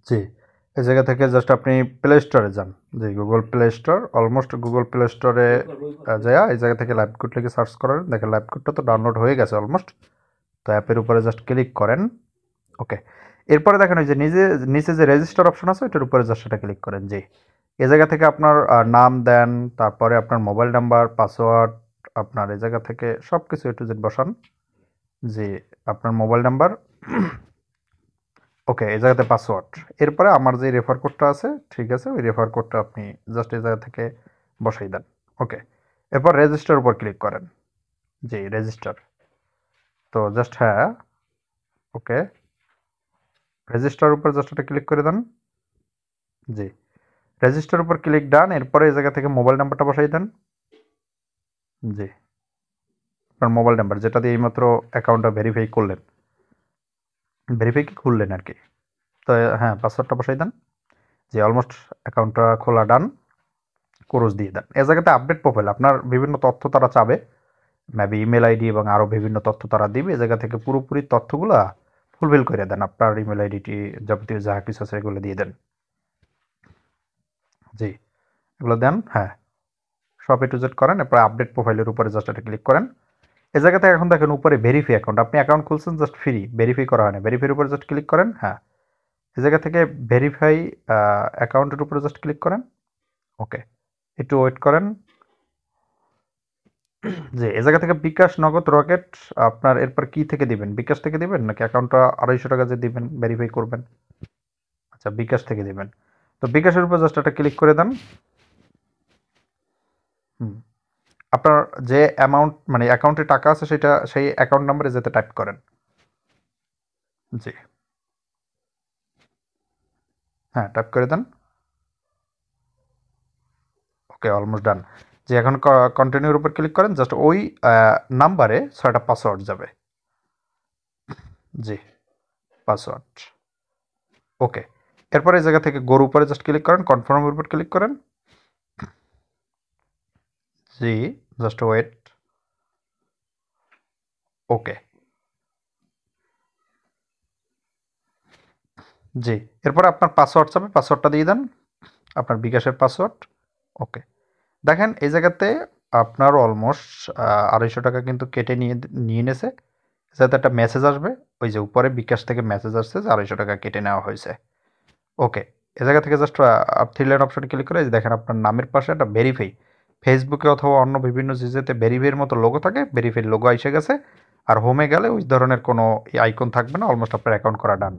জি, এই জায়গা থেকে জাস্ট আপনি প্লে স্টোরে যান। জি, Google play store, almost Google play স্টোরে যাইয়া এই জায়গা থেকে লাইভ কোড লিখে সার্চ করেন। দেখেন লাইভ কোডটা তো ডাউনলোড হয়ে গেছে অলমোস্ট। তো অ্যাপের উপরে জাস্ট ক্লিক করেন। ওকে, এরপরে দেখেন ওই যে নিচে যে রেজিস্টার অপশন আছে ওইটার উপরে জাস্ট সেটা ক্লিক করেন। জি, এ জায়গা থেকে আপনার নাম দেন, তারপরে আপনার মোবাইল নাম্বার, পাসওয়ার্ড, আপনার এই জায়গা থেকে সব কিছু এ টু জেড বসান। জি, আপনার মোবাইল নাম্বার, ওকে, এই জায়গাতে পাসওয়ার্ড। এরপরে আমার যে রেফার কোডটা আছে, ঠিক আছে, ওই রেফার কোডটা আপনি জাস্ট এই জায়গা থেকে বসাই দেন। ওকে, এরপর রেজিস্টার উপর ক্লিক করেন। জি, রেজিস্টার। তো জাস্ট হ্যাঁ, ওকে, রেজিস্টার উপর জাস্ট এটা ক্লিক করে দেন। জি, রেজিস্টার উপর ক্লিক ডান। এরপরে এই জায়গা থেকে মোবাইল নাম্বারটা বসাই দেন। জি, আপনার মোবাইল নাম্বার যেটা দিয়ে এইমাত্র অ্যাকাউন্টটা ভেরিফাই করলেন, ভেরিফাই কি খুললেন আর কি। তো হ্যাঁ, পাসওয়ার্ডটা বসাই দেন। জি, অলমোস্ট অ্যাকাউন্টটা খোলা ডান। ক্রস দিয়ে দেন। এ জায়গাতে আপডেট প্রোফাইল আপনার বিভিন্ন তথ্য তারা চাবে, মেবি ইমেল আইডি এবং আরও বিভিন্ন তথ্য তারা দিবে। এ জায়গা থেকে পুরোপুরি তথ্যগুলো ফুলফিল করে দেন। আপনার ইমেল আইডিটি যাবতীয় যা কিছু আছে এগুলো দিয়ে দেন। জি, এগুলো দেন। হ্যাঁ, সব এ টু জেড করেন। এরপর আপডেট প্রোফাইলের উপরে জাস্ট এটা ক্লিক করেন। এ জায়গা থেকে এখন দেখেন উপরে ভেরিফাই অ্যাকাউন্ট, আপনি অ্যাকাউন্ট খুলছেন জাস্ট ফ্রি, ভেরিফাই করা হয় না। ভেরিফাইয়ের উপরে জাস্ট ক্লিক করেন। হ্যাঁ, এ জায়গা থেকে ভেরিফাই অ্যাকাউন্টের উপরে জাস্ট ক্লিক করেন। ওকে, একটু ওয়েট করেন। জি, এ জায়গা থেকে বিকাশ, নগদ, রকেট আপনার এরপর কি থেকে দিবেন? বিকাশ থেকে দিবেন নাকি অ্যাকাউন্টটা 250 টাকা যে দিবেন ভেরিফাই করবেন? আচ্ছা, বিকাশ থেকে দিবেন। তো বিকাশের উপর জাস্ট একটা ক্লিক করে দেন। হুম, আপনার যে অ্যামাউন্ট মানে অ্যাকাউন্টে টাকা আছে সেটা সেই অ্যাকাউন্ট নাম্বারে যেতে টাইপ করেন। জি, হ্যাঁ, টাইপ করে দেন। ওকে, অলমোস্ট ডান। যে এখন কন্টিনিউর উপর ক্লিক করেন, জাস্ট ওই নাম্বারে 6টা পাসওয়ার্ড যাবে। জি, পাসওয়ার্ড। ওকে, এরপরে এই জায়গা থেকে গোর উপরে জাস্ট ক্লিক করেন, কনফার্মের উপর ক্লিক করেন। জি, জাস্ট ওয়েট। ওকে, জি, এরপরে আপনার পাসওয়ার্ড চাবে, পাসওয়ার্ডটা দিয়ে দেন, আপনার বিকাশের পাসওয়ার্ড। ওকে, দেখেন এই জায়গাতে আপনার অলমোস্ট 250 টাকা কিন্তু কেটে নিয়ে নিয়ে নেছে। যাতে একটা মেসেজ আসবে, ওই যে উপরে বিকাশ থেকে মেসেজ আসছে যে 250 টাকা কেটে নেওয়া হয়েছে। ওকে, এ জায়গা থেকে জাস্ট থ্রি লাইন অপশনে ক্লিক করে এই যে দেখেন আপনার নামের পাশে একটা ভেরিফাই, ফেসবুকে অথবা অন্য বিভিন্ন জিজেতে ভেরিফাইয়ের মতো লোগো থাকে, ভেরিফাইয়ের লোগো এসে গেছে। আর হোমে গেলে ওই ধরনের কোনো আইকন থাকবে না। অলমোস্ট আপনার অ্যাকাউন্ট করা ডান।